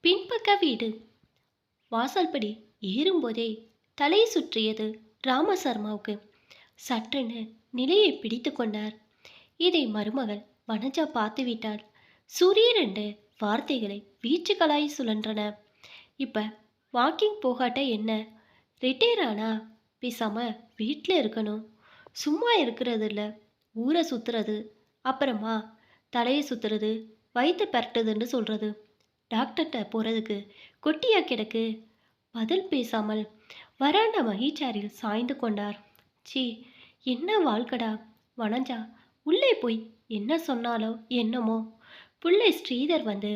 பின்பக்க வீடு. வாசல்படி ஏறும்போதே தலை சுற்றியது ராமசர்மாவுக்கு. சற்றென நிலையை பிடித்து கொண்டார். இதை மருமகள் வனஜா பார்த்துவிட்டாள். சுரீரென்று வார்த்தைகளை வீச்சுக்களாய் சுழன்றன. இப்ப வாக்கிங் போகாட்ட என்ன? ரிட்டையர் ஆனா பேசாம வீட்டில் இருக்கணும். சும்மா இருக்கிறது இல்லை, ஊரை சுத்துறது, அப்புறமா தலையை சுத்துறது, வயிற்று பரட்டுதுன்னு சொல்றது. டாக்டர்கிட்ட போறதுக்கு கொட்டியா கிடக்கு. பதில் பேசாமல் வராண்ட மகிழ்ச்சாரில் சாய்ந்து கொண்டார். சீ, என்ன வாழ்க்கடா. வனஜா உள்ளே போய் என்ன சொன்னாலோ என்னமோ. புள்ளை ஸ்ரீதர் வந்து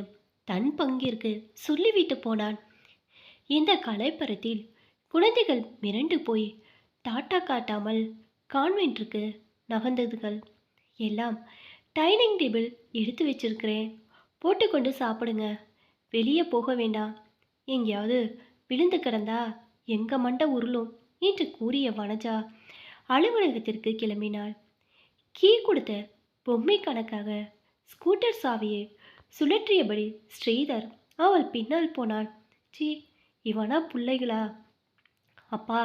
தன் பங்கிற்கு சொல்லிவிட்டு போனான். இந்த கலைப்பரத்தில் குழந்தைகள் மிரண்டு போய் டாட்டா காட்டாமல் கான்வென்ட்டுக்கு நகர்ந்ததுகள். எல்லாம் டைனிங் டேபிள் எடுத்து வச்சிருக்கிறேன், போட்டுக்கொண்டு சாப்பிடுங்க. வெளியே போக வேண்டாம். எங்கேயாவது விழுந்து கிடந்தா எங்க மண்டை உருளும் என்று கூறிய வனஜா அலுவலகத்திற்கு கிளம்பினாள். கீ கொடுத்த பொம்மை கணக்காக ஸ்கூட்டர் சாவியை சுழற்றியபடி ஸ்ரீதர் அவள் பின்னால் போனாள். சீ, இவனா பிள்ளைகளா? அப்பா,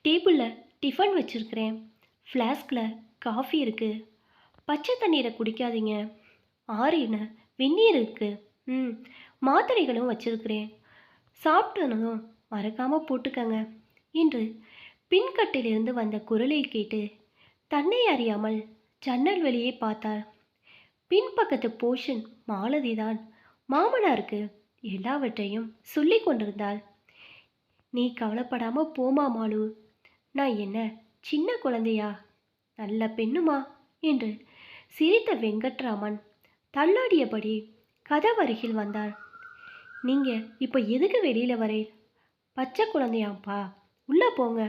டேபிளில் டிஃபன் வச்சிருக்கிறேன், ஃப்ளாஸ்கில் காஃபி இருக்கு, பச்சை தண்ணீரை குடிக்காதீங்க, ஆறின வெந்நீர் இருக்கு, மாத்திரைகளும் வச்சிருக்கிறேன், சாப்பிட்டனும் மறக்காமல் போட்டுக்கங்க என்று பின்கட்டிலிருந்து வந்த குரலை கேட்டு தன்னை அறியாமல் ஜன்னல் வெளியே பார்த்தாள். பின்பக்கத்து போர்ஷன் மாலதிதான் மாமனாருக்கு எல்லாவற்றையும் சொல்லி கொண்டிருந்தாள். நீ கவலைப்படாம போமா மாலு, நான் என்ன சின்ன குழந்தையா? நல்ல பெண்ணுமா என்று சிரித்த வெங்கட்ராமன் தள்ளாடியபடி கதவருகில் வந்தார். நீங்க இப்போ எதுக்கு வெளியில வரே? பச்சை குழந்தையாப்பா, உள்ள போங்க.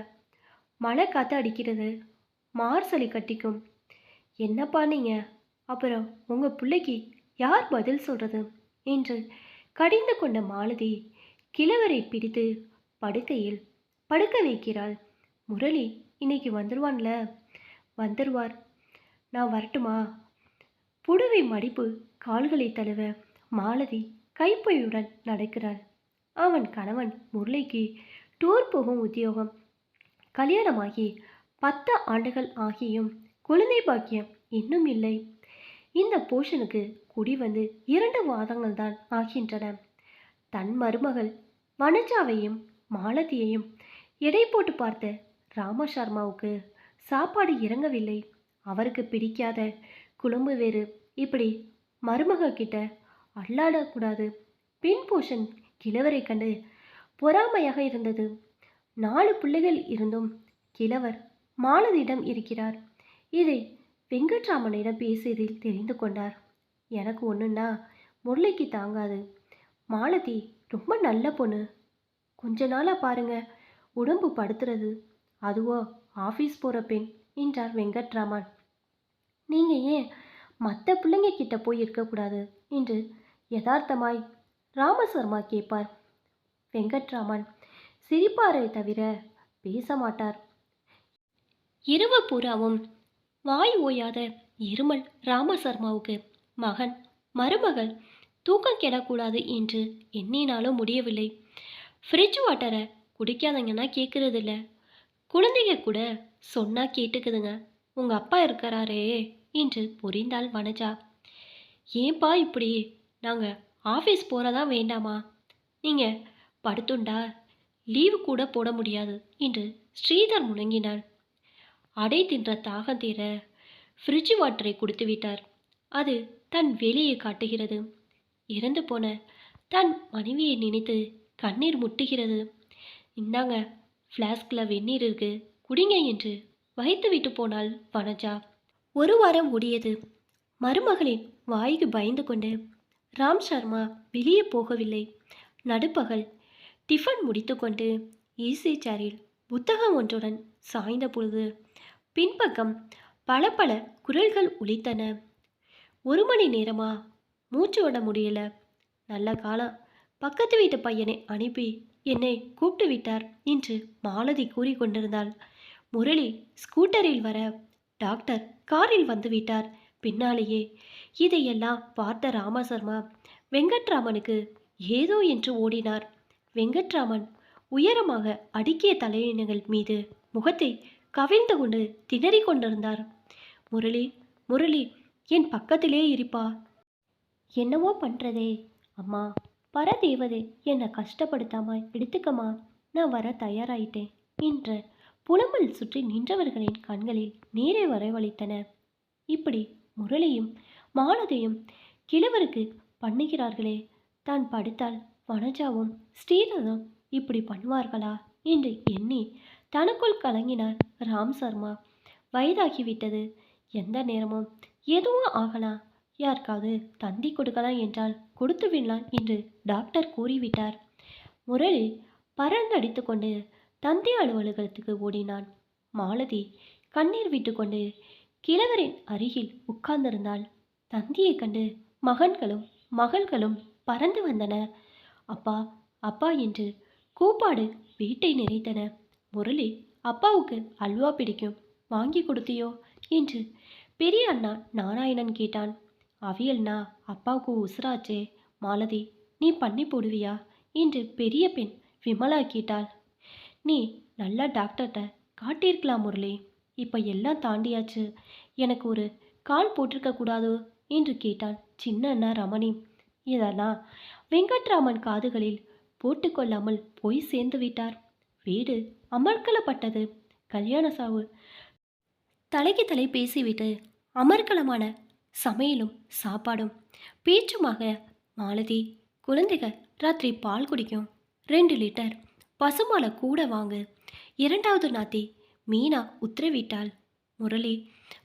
மழை காற்று அடிக்கிறது, மார்சலி கட்டிக்கும். என்னப்பா நீங்க? அப்புறம் உங்க பிள்ளைக்கு யார் பதில் சொல்றது என்று கடிந்து கொண்ட மாலதி கிழவரை பிடித்து படுக்கையில் படுக்க வைக்கிறாள். முரளி இன்னைக்கு வந்துடுவான்ல? வந்துடுவார். நான் வரட்டுமா? புடவை மடிப்பு கால்களை தழுவ மாலதி கைப்பையுடன் நடக்கிறாள். அவன் கணவன் முரளிக்கு டூர் போகும் உத்தியோகம். கல்யாணமாகி 10 ஆண்டுகள் ஆகியும் குழந்தை பாக்கியம் இன்னும் இல்லை. இந்த போஷனுக்கு குடி வந்து 2 வாதங்கள் தான் ஆகின்றன. தன் மருமகள் வனஜாவையும் மாலதியையும் எடை போட்டு பார்த்த ராமசர்மாவுக்கு சாப்பாடு இறங்கவில்லை. அவருக்கு பிடிக்காத குழம்பு வேறு. இப்படி மருமக கிட்ட அல்லாடக்கூடாது. பெண் போஷன் கிழவரை கண்டு பொறாமையாக இருந்தது. 4 பிள்ளைகள் இருந்தும் கிழவர் மாலதியிடம் இருக்கிறார். இதை வெங்கட்ராமனிடம் பேசியதில் தெரிந்து கொண்டார். எனக்கு ஒன்றுன்னா முரளிக்கு தாங்காது. மாலதி ரொம்ப நல்ல பொண்ணு. கொஞ்ச நாளாக பாருங்க உடம்பு படுத்துறது. அதுவோ ஆஃபீஸ் போகிற பெண் என்றார் வெங்கட்ராமன். நீங்கள் ஏன் மற்ற பிள்ளைங்க கிட்ட போய் இருக்கக்கூடாது என்று யதார்த்தமாய் ராமசர்மா கேட்பார். வெங்கட்ராமன் சிரிப்பாரை தவிர பேச மாட்டார். இரவு பூராவும் வாய் ஓயாத இருமல் ராமசர்மாவுக்கு. மகன் மருமகள் தூக்கம் கெடக்கூடாது என்று எண்ணினாலும் முடியவில்லை. ஃப்ரிட்ஜ் வாட்டரை குடிக்காதங்கன்னா கேட்கறது இல்லை. குழந்தைங்க கூட சொன்னால் கேட்டுக்குதுங்க. உங்கள் அப்பா இருக்கிறாரே என்று புரிந்தாள் வனஜா. ஏன்பா இப்படி? நாங்கள் ஆஃபீஸ் போகிறதா வேண்டாமா? நீங்கள் படுத்துண்டா லீவு கூட போட முடியாது என்று ஸ்ரீதர் முழங்கினாள். அடை தின்ற தாகம் தீர ஃப்ரிட்ஜ் வாட்டரை கொடுத்து விட்டார். அது தன் வேலையை காட்டுகிறது. இறந்து போன தன் மனைவியை நினைத்து கண்ணீர் முட்டுகிறது. இந்தாங்க, ஃப்ளாஸ்கில் வெந்நீர் இருக்கு, குடிங்க என்று வைத்து விட்டு போனாள் வனஜா. 1 வாரம் ஓடியது. மருமகளின் வாய்க்கு பயந்து கொண்டு ராம் சர்மா வெளியே போகவில்லை. நடுப்பகல் டிஃபன் முடித்துக்கொண்டு ஈசி சேரில் புத்தகம் ஒன்றுடன் சாய்ந்த பொழுது பின்பக்கம் பல பல குரல்கள் ஒலித்தன. 1 மணி நேரமா மூச்சு விட முடியல. நல்ல காலம் பக்கத்து வீட்டு பையனை அனுப்பி என்னை கூப்பிட்டு விட்டார் என்று மாலதி கூறிக்கொண்டிருந்தாள். முரளி ஸ்கூட்டரில் வர டாக்டர் காரில் வந்து விட்டார் பின்னாலேயே. இதையெல்லாம் பார்த்த ராமசர்மா வெங்கட்ராமனுக்கு ஏதோ என்று ஓடினார். வெங்கட்ராமன் உயரமாக அடுக்கிய தலையணைகள் மீது முகத்தை கவிழ்ந்து கொண்டு திணறிக் கொண்டிருந்தார். முரளி, முரளி, என் பக்கத்திலே இருப்பா. என்னவோ பண்றதே. அம்மா, பரதேவதை, என்னை கஷ்டப்படுத்தாம எடுத்துக்கம்மா. நான் வர தயாராயிட்டேன் என்ற புலம்பல் சுற்றி நின்றவர்களின் கண்களில் நீரை வரவழைத்தன. இப்படி முரளியும் மாலதியும் கிழவருக்கு பண்ணுகிறார்களே, தான் படுத்தால் வனஜாவும் ஸ்ரீதரும் இப்படி பண்ணுவார்களா என்று எண்ணி தனக்குள் கலங்கினார் ராம் சர்மா. வயதாகிவிட்டது, எந்த நேரமும் எதுவும் ஆகலாம், யாருக்காவது தந்தி கொடுக்கலாம் என்றால் கொடுத்து விடலாம் என்று டாக்டர் கூறிவிட்டார். முரளி பறந்தடித்து கொண்டு தந்தி அலுவலகத்துக்கு ஓடினான். மாலதி கண்ணீர் விட்டுக்கொண்டு கிழவரின் அருகில் உட்கார்ந்திருந்தாள். தந்தியை கண்டு மகன்களும் மகள்களும் பறந்து வந்தன. அப்பா, அப்பா என்று கூப்பாடு வீட்டை நிறைத்தன. முரளி, அப்பாவுக்கு அல்வா பிடிக்கும், வாங்கி கொடுத்தியோ என்று பெரிய அண்ணா நாராயணன் கேட்டான். அவியல்னா அப்பாவுக்கு உசுராச்சே. மாலதி, நீ பண்ணி போடுவியா என்று பெரிய பெண் விமலா கேட்டாள். நீ நல்ல டாக்டர்கிட்ட காட்டியிருக்கலாம் முரளி, இப்போ எல்லாம் தாண்டியாச்சு, எனக்கு ஒரு கால் போட்டிருக்க கூடாது என்று கேட்டாள் சின்ன அண்ணா ரமணி. இதெல்லாம் வெங்கட்ராமன் காதுகளில் போட்டுக்கொள்ளாமல் போய் சேர்ந்து விட்டார். வீடு அமர்க்கலப்பட்டது. கல்யாண சாவு தலைக்கு தலை பேசிவிட்டு அமர்க்கலமான சமையலும் சாப்பாடும் பேச்சுமாக. மாலதி, குழந்தைகள் ராத்திரி பால் குடிக்கும், 2 லிட்டர் பசுமாலை கூட வாங்கு. 2வது நாத்தி மீனா உத்தரவிட்டாள். முரளி,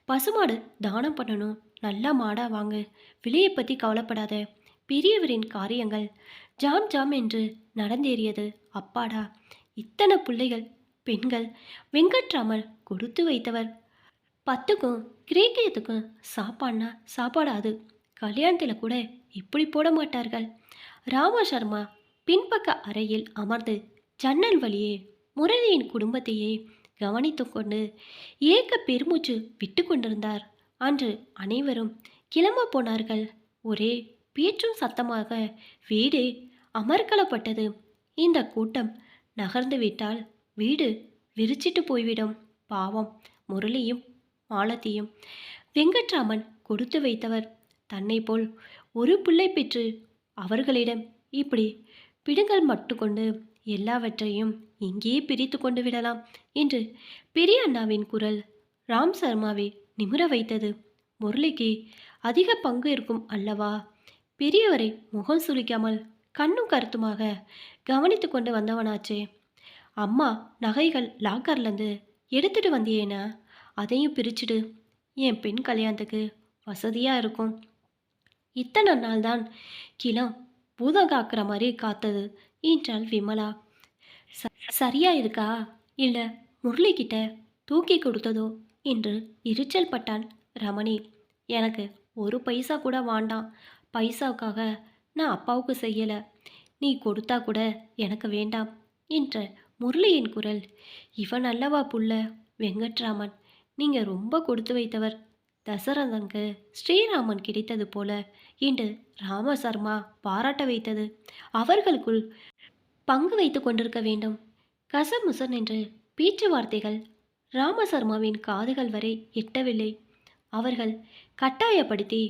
பசுமாடு தானம் பண்ணணும், நல்லா மாடா வாங்கு, விலையை பற்றி கவலைப்படாத. பெரியவரின் காரியங்கள் ஜாம் ஜாம் என்று நடந்தேறியது. அப்பாடா, இத்தனை பிள்ளைகள், பெண்கள். வெங்கட்ராமன் கொடுத்து வைத்தவர். 10க்கும் கிரேக்கியத்துக்கும் சாப்பாடுனா சாப்பாடாது. கல்யாணத்தில் கூட இப்படி போட மாட்டார்கள். ராம சர்மா பின்பக்க அறையில் அமர்ந்து ஜன்னல் வழியே முரளியின் குடும்பத்தையே கவனித்து கொண்டு ஏக்க பெருமூச்சு விட்டு கொண்டிருந்தார். அன்று அனைவரும் கிளம்ப போனார்கள். ஒரே பேச்சும் சத்தமாக வீடு அமர்க்கலப்பட்டது. இந்த கூட்டம் நகர்ந்து விட்டால் வீடு விரிச்சிட்டு போய்விடும். பாவம், முரளியும் மாலதியும். வெங்கட்ராமன் கொடுத்து வைத்தவர். தன்னை போல் ஒரு பிள்ளை பெற்று அவர்களிடம் இப்படி பிடுங்கல் மட்டுக்கொண்டு எல்லாவற்றையும் இங்கே பிரித்து கொண்டு விடலாம் என்று பெரிய அண்ணாவின் குரல் ராம் சர்மாவை நிமிர வைத்தது. முரளிக்கு அதிக பங்கு இருக்கும் அல்லவா? பெரியவரை முகம் சுளிக்காமல் கண்ணும் கருத்துமாக கவனித்து கொண்டு வந்தவனாச்சே. அம்மா நகைகள் லாக்கர்லேருந்து எடுத்துட்டு வந்தியேனா, அதையும் பிரிச்சுடு, என் பெண் கல்யாணத்துக்கு வசதியாக இருக்கும். இத்தனை நாள் தான் கிளம் பூதம் காக்கிற மாதிரி காத்தது என்றாள் விமலா. சரியா இருக்கா இல்லை முரளிக்கிட்ட தூக்கி கொடுத்ததோ என்று எரிச்சல் பட்டான் ரமணி. எனக்கு ஒரு பைசா கூட வேண்டாம். பைசாவுக்காக நான் அப்பாவுக்கு செய்யலை. நீ கொடுத்தா கூட எனக்கு வேண்டாம் என்ற முரளியின் குரல். இவன் அல்லவா புள்ள வெங்கட்ராமன், நீங்கள் ரொம்ப கொடுத்து வைத்தவர். தசரதனுக்கு ஸ்ரீராமன் கிடைத்தது போல என்று ராமசர்மா பாராட்ட வைத்தது. அவர்களுக்குள் பங்கு வைத்து கொண்டிருக்க வேண்டும். கசமுசன் என்று பேச்சுவார்த்தைகள் ராமசர்மாவின் காதுகள் வரை எட்டவில்லை. அவர்கள் கட்டாயப்படுத்தி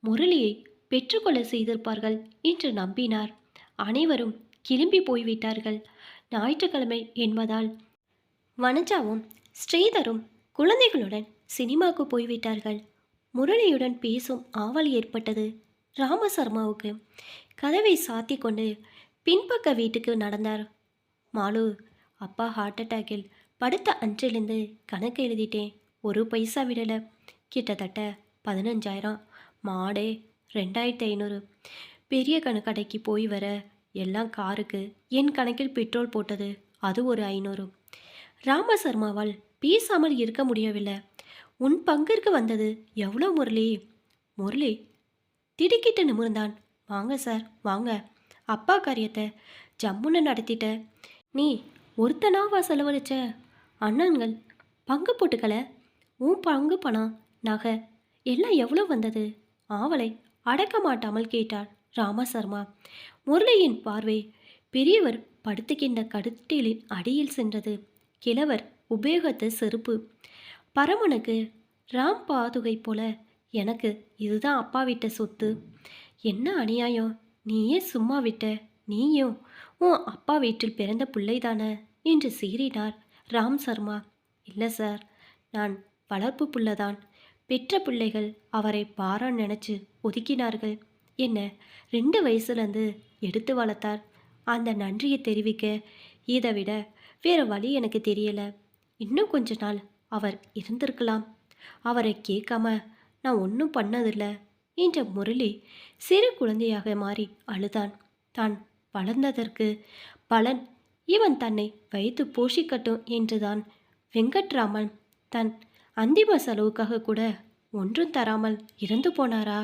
முரளியை பெற்றுக்கொள்ள செய்திருப்பார்கள் என்று நம்பினார். அனைவரும் கிளம்பி போய்விட்டார்கள். ஞாயிற்றுக்கிழமை என்பதால் வனஜாவும் ஸ்ரீதரும் குழந்தைகளுடன் சினிமாவுக்கு போய்விட்டார்கள். முரளியுடன் பேசும் ஆவல் ஏற்பட்டது ராமசர்மாவுக்கு. கதவை சாத்தி கொண்டு பின்பக்க வீட்டுக்கு நடந்தார். மாலு, அப்பா ஹார்ட் அட்டாக்கில் படுத்த அன்றிலிருந்து கணக்கு எழுதிட்டேன். ஒரு பைசா விடலை. கிட்டத்தட்ட 15,000. மாடே 2,500. பெரிய கடைக்கு போய் வர எல்லாம் காருக்கு. என் கணக்கில் பெட்ரோல் போட்டது அது ஒரு 500. ராமசர்மாவால் பேசாமல் இருக்க முடியவில்லை. உன் பங்கிற்கு வந்தது எவ்வளோ முரளி? முரளி திடுக்கிட்டு நிமிர்ந்தான். வாங்க சார், வாங்க. அப்பா காரியத்தை ஜம்முன்னு நடத்திட்ட. நீ ஒருத்தனாவா செலவழிச்ச? அண்ணன்கள் பங்கு போட்டுக்கல. உன் பங்கு பணம், நகை எல்லாம் எவ்வளோ வந்தது? ஆவலை அடக்க மாட்டாமல் கேட்டாள் ராமசர்மா. முரளியின் பார்வை பெரியவர் படுத்துக்கின்ற கட்டிலின் அடியில் சென்றது. கிழவர் உபயோகத்த செருப்பு. பரமனுக்கு ராம் பாதுகை போல எனக்கு இதுதான் அப்பா விட்ட சொத்து. என்ன அநியாயம்! நீயே சும்மா விட்ட. நீயும் உன் அப்பா வீட்டில் பிறந்த பிள்ளைதானே என்று சீறினார் ராம் சர்மா. இல்லை சார், நான் வளர்ப்பு புள்ளதான். பெற்ற பிள்ளைகள் அவரை பாரான்னு நினச்சி ஒதுக்கினார்கள். என்ன 2 வயசுலேருந்து எடுத்து வளர்த்தார். அந்த நன்றியை தெரிவிக்க இதை விட வேற வழி எனக்கு தெரியல. இன்னும் கொஞ்ச நாள் அவர் இருந்திருக்கலாம். அவரை கேட்காம நான் ஒன்றும் பண்ணதில்லை என்ற முரளி சிறு குழந்தையாக மாறி அழுதான். தான் வளர்ந்ததற்கு பலன் இவன் தன்னை வைத்து போஷிக்கட்டும் என்றுதான். வெங்கட்ராமன் தன் அந்திம செலவுக்காக கூட ஒன்றும் தராமல் இறந்து போனாரா?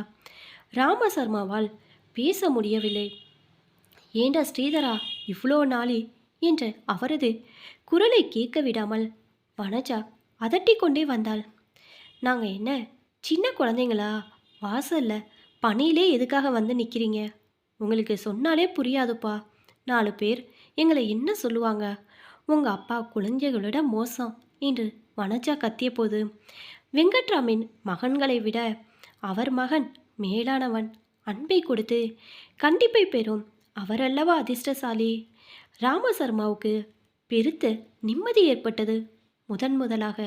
ராமசர்மாவால் பேச முடியவில்லை. ஏண்டா ஸ்ரீதரா, இவ்வளோ நாளி என்று அவரது குரலை கேட்க விடாமல் வனஜா அதட்டி கொண்டே வந்தாள். நாங்கள் என்ன சின்ன குழந்தைங்களா? வாசல்ல பனியிலே எதுக்காக வந்து நிற்கிறீங்க? உங்களுக்கு சொன்னாலே புரியாதுப்பா. 4 பேர் எங்களை என்ன சொல்லுவாங்க? உங்கள் அப்பா குழந்தைகளோட மோசம் என்று வனஜா கத்திய போது, வெங்கட்ராமின் மகன்களை விட அவர் மகன் மேலானவன். அன்பை கொடுத்து கண்டிப்பை பெறும் அவரல்லவா அதிர்ஷ்டசாலி. ராமசர்மாவுக்கு பெருத்த நிம்மதி ஏற்பட்டது. முதன் முதலாக